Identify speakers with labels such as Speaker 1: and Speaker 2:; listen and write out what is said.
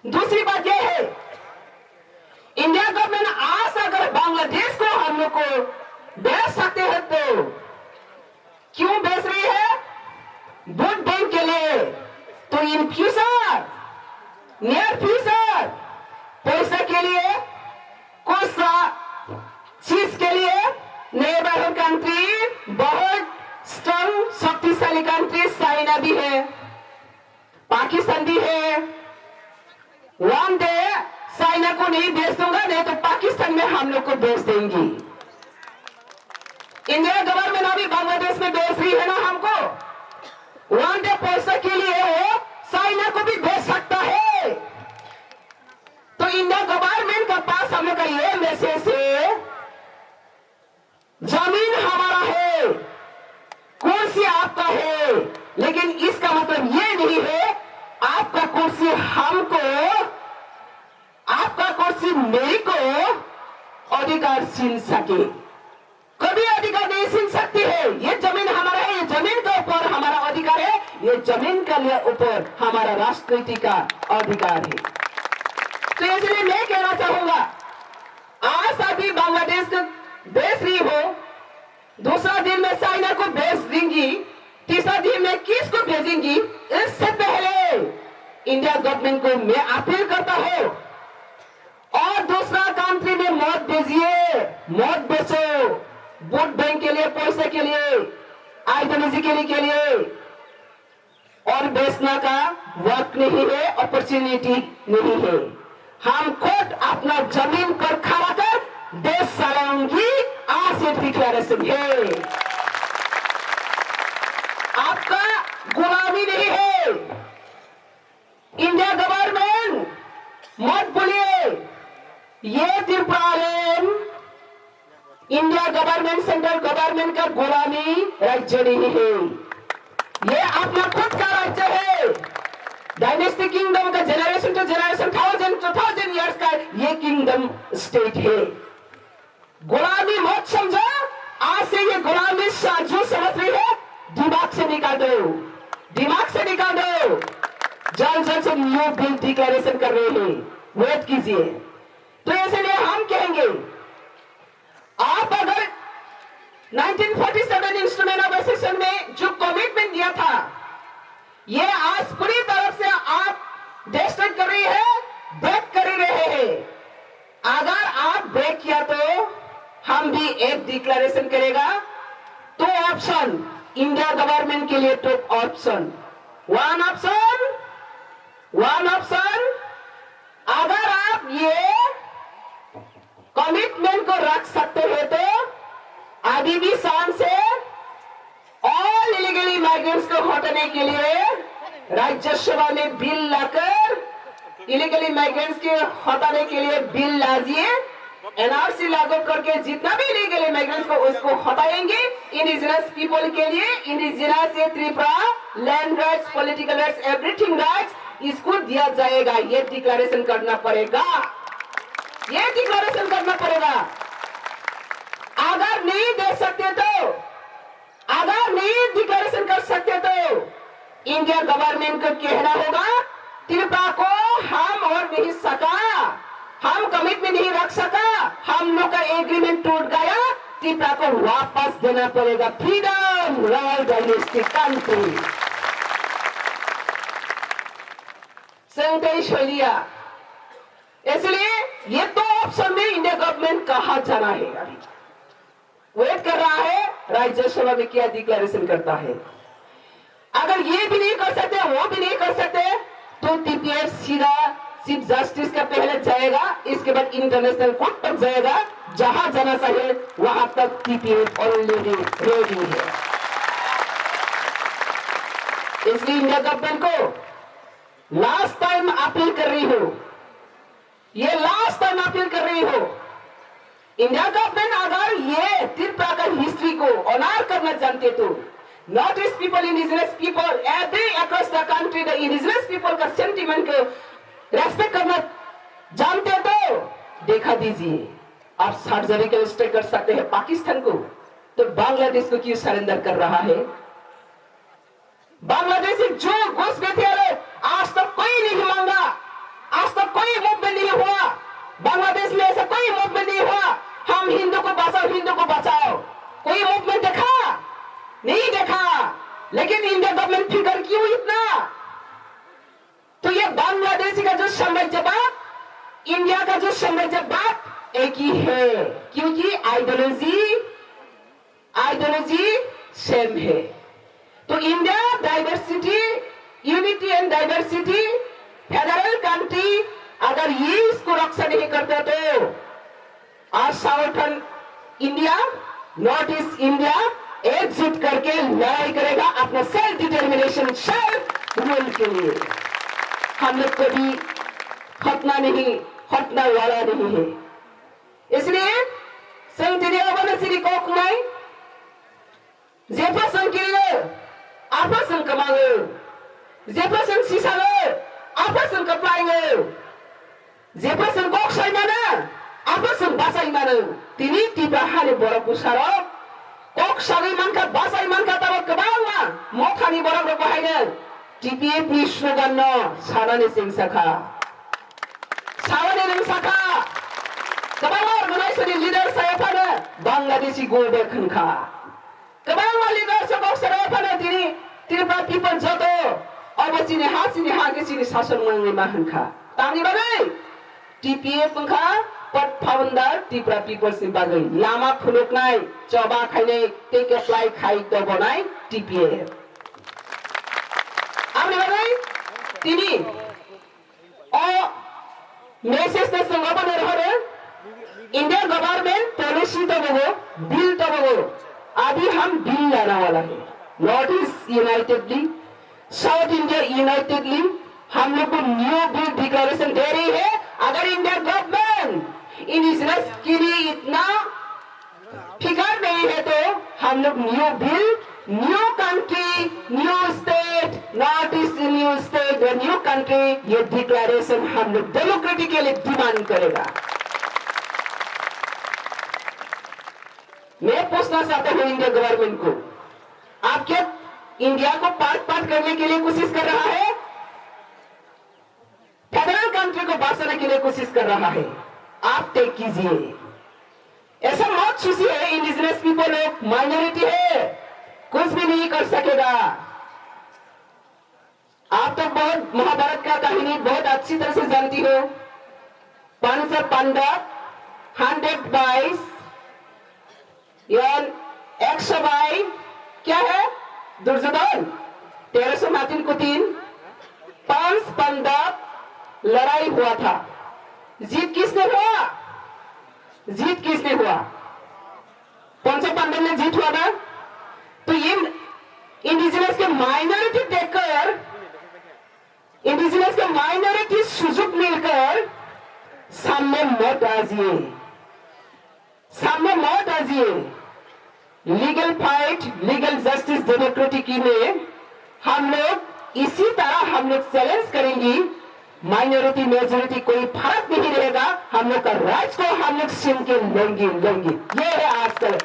Speaker 1: दूसरी बात यह है, इंडिया गवर्नमेंट आज अगर बांग्लादेश को हम लोग को बेच सकते हैं तो क्यों बेच रही है? वोट बैंक के लिए। तो इन फ्यूचर, नियर फ्यूचर, पैसा के लिए, कुछ चीज के लिए नेबरहुड कंट्री, बहुत स्ट्रॉन्ग शक्तिशाली कंट्री चाइना भी है, पाकिस्तान भी है। वन डे चाइना को नहीं बेच दूंगा, नहीं तो पाकिस्तान में हम लोग को बेच देंगी। इंडिया गवर्नमेंट अभी बांग्लादेश में बेच रही है ना हमको, वन डे पैसा के लिए वो चाइना को भी बेच सकता है। तो इंडिया गवर्नमेंट का पास हम लोग का ये मैसेज है, जमीन हमारा है, कुर्सी आपका है, लेकिन इसका मतलब ये नहीं है आपका कुर्सी हमको, आपका कुर्सी मेरे को अधिकार छीन सके, कभी अधिकार नहीं छीन सकती है। ये जमीन हमारा है, ये जमीन के ऊपर हमारा अधिकार है, ये जमीन के लिए ऊपर हमारा राष्ट्रपति का अधिकार है। तो इसलिए मैं कहना चाहूंगा, आज अभी बांग्लादेश को बेच रही हो, दूसरा दिन में चाइना को बेच देंगी, तीसरा दिन में किसको भेजेंगी? इससे पहले इंडिया गवर्नमेंट को मैं अपील करता हूं, और दूसरा कंट्री में मत भेजिए, मत बेचो, वोट बैंक के लिए, पैसे के लिए, आइडियोलॉजी के लिए। और बेचना का वक्त नहीं है, अपॉर्चुनिटी नहीं है। हम खुद अपना जमीन पर खड़ा कर देश चलाएंगी, आज ये डिक्लेरेशन है। आपका गुलामी नहीं है। इंडिया गवर्नमेंट मत भूलिए, ये Tripuraland India government, central government का गुलामी राज्य नहीं है, ये अपना खुद का राज्य है। डायनेस्टी किंगडम का जनरेशन टू जनरेशन, 1000-2000 इयर्स का ये किंगडम स्टेट है। गुलामी मत समझो, आज से ये गुलामी जो समझ रही है दिमाग से निकाल दो, दिमाग से निकाल दो। जल्द से न्यू बिल डिक्लेरेशन कर रहे हैं, वेट कीजिए। तो इसलिए हम कहेंगे, आप अगर 1947 इंस्ट्रूमेंट ऑफ एसेशन में जो कमिटमेंट दिया था, ये आज पूरी तरफ से आप डिस्ट्रॉय कर रही है, ब्रेक कर रहे हैं। अगर आप ब्रेक किया तो हम भी एक डिक्लेरेशन करेगा। तो ऑप्शन इंडिया गवर्नमेंट के लिए, तो ऑप्शन वन ऑप्शन, अगर आप ये कमिटमेंट को रख सकते हैं तो अभी भी शान से ऑल इलीगल इमाइग्रेंट्स को हटाने के लिए राज्यसभा में बिल लाकर इलीगल इमाइग्रेंट्स के हटाने के लिए बिल लाजिए। एनआरसी लागू करके जितना भी इलीगल इमाइग्रेंट्स को उसको हटाएंगे। इंडिजिनस पीपल के लिए, indigenous Tripura, land rights, political rights, everything rights, इसको दिया जाएगा। ये डिक्लेरेशन करना पड़ेगा, ये डिक्लेरेशन करना पड़ेगा। अगर नहीं दे सकते तो, अगर नहीं डिक्लेरेशन कर सकते तो इंडिया गवर्नमेंट को कहना होगा, त्रिपुरा को हम और नहीं सका, हम कमिटमेंट नहीं रख सका, हम लोग का एग्रीमेंट टूट गया, त्रिपुरा को वापस देना पड़ेगा। Freedom, royal dynasty country. संदेश हो लिया। इसलिए ये तो ऑप्शन में इंडिया गवर्नमेंट कहा जाना है, अभी वेट कर रहा है राज्यसभा में क्या डिक्लेरेशन करता है। अगर ये भी नहीं कर सकते, वो भी नहीं कर सकते, तो टीपीएफ सीधा चीफ जस्टिस का पहले जाएगा, इसके बाद इंटरनेशनल कोर्ट तक जाएगा। जहां जाना चाहिए वहां तक टीपीएफ ऑलरेडी रेडी है। इसलिए इंडिया गवर्नमेंट को लास्ट टाइम अपील कर रही हो, ये लास्ट टाइम अपील कर रही हो, इंडिया गवर्नमेंट अगर ये त्रिपुरा का हिस्ट्री को ऑनर करना चाहते तो north east people, indigenous people, every across the country, the indigenous people का सेंटिमेंट को रेस्पेक्ट करना जानते तो देखा दीजिए। आप सर्जिकल स्ट्राइक कर सकते हैं पाकिस्तान को, तो बांग्लादेश को क्यों सरेंडर कर रहा है? बांग्लादेशी जो घुस बैठे आज तक कोई नहीं मांगा, आज तक बांग्लादेश में ऐसा कोई मूवमेंट नहीं हुआ, हम हिंदू को बचाओ, हिंदू को बचाओ। कोई मूवमेंट देखा? नहीं देखा। लेकिन इंडिया गवर्नमेंट फिकर क्यों इतना? तो ये बांग्लादेशी का जो साम्राज्यवाद, इंडिया का जो साम्राज्यवाद एक ही है, क्योंकि आइडियोलॉजी सेम है। तो India diversity, unity and diversity, federal country, अगर ये इसको रक्षा नहीं करता तो आज southern India, north east India एकजुट करके लड़ाई करेगा अपना सेल्फ डिटर्मिनेशन, सेल्फ रूल के लिए। हम लोग कभी हटना वाला नहीं है। इसलिए संघ कोकमाई जेफरसन किलो आपसन कमांगो, जेफरसन सिसालो आपसन कप्लाइंगो, जेफरसन कोक्साई माना आपसन बासाई मानो। तिनी तिब्रा हाले बरफ पुसारो कोक्साई मानका बासाई मानका तब कबांगा मोखानी बरफ रो बाहायनो टीपीएफ नि स्लोगान न सानानि सिंसाखा कबांगा अर्गनाइजेशननि लिडार सायाफानो बांग्लादेशी गोल्ड खनखा कबांगा लिडार सबक सराफानो तिनी त्रिपुरा पिपल जतो अबसिनि हागिसिनि शासन मंगै माहनखा तानि बागै टीपीएफ खा पट फाउन्डर त्रिपुरा पिपल्स नि बागै लामा फुलुकनाय चबा खाइनाय टेक एप्लाई खाइ दबनाय टीपीएफ आमनि बागै तिनी अ मेसेज ने संगबन रहरे इंडिया गवर्नमेंट पॉलिसी तबगो बिल तबगो अभी हम बिल लाने वाला है। North east unitedly, south India unitedly हम लोग को न्यू बिल डिक्लेरेशन दे रही है। अगर इंडिया गवर्नमेंट इंडिजिनस के लिए इतना फिकर नहीं है तो हम लोग new bill, new country, new state, north east new state, new country, ये डिक्लेरेशन हम लोग डेमोक्रेटिक के लिए डिमांड करेगा। मैं पूछना चाहता हूं इंडिया गवर्नमेंट को, आप क्या इंडिया को पार्ट करने के लिए कोशिश कर रहा है? फेडरल कंट्री को बचाने के लिए कोशिश कर रहा है? आप तय कीजिए। ऐसा मत सोचिए इंडिजिनस पीपल लोग माइनॉरिटी है, कुछ भी नहीं कर सकेगा। आप तो बहुत महाभारत का कहानी बहुत अच्छी तरह से जानती हो। 500 पांडव, 100 बाइस, 100 बाई क्या है? दुर्योधन 1300 मातिन को 3, 5 पांडव लड़ाई हुआ था। जीत किसने हुआ? जीत किसने हुआ? 500 पांडव ने जीत हुआ ना। तो ये इंडिजिनस के माइनॉरिटी देखकर, इंडिजिनस के माइनॉरिटी सुजुग मिलकर सामने मत आजिए, सामने मत आजिए। Legal fight, legal justice, democratic में हम लोग इसी तरह हम लोग चैलेंज करेंगे। माइनॉरिटी मेजॉरिटी कोई फर्क नहीं रहेगा, हम लोग का राइट्स को हम लोग छीन के लेंगे। ये है आजकल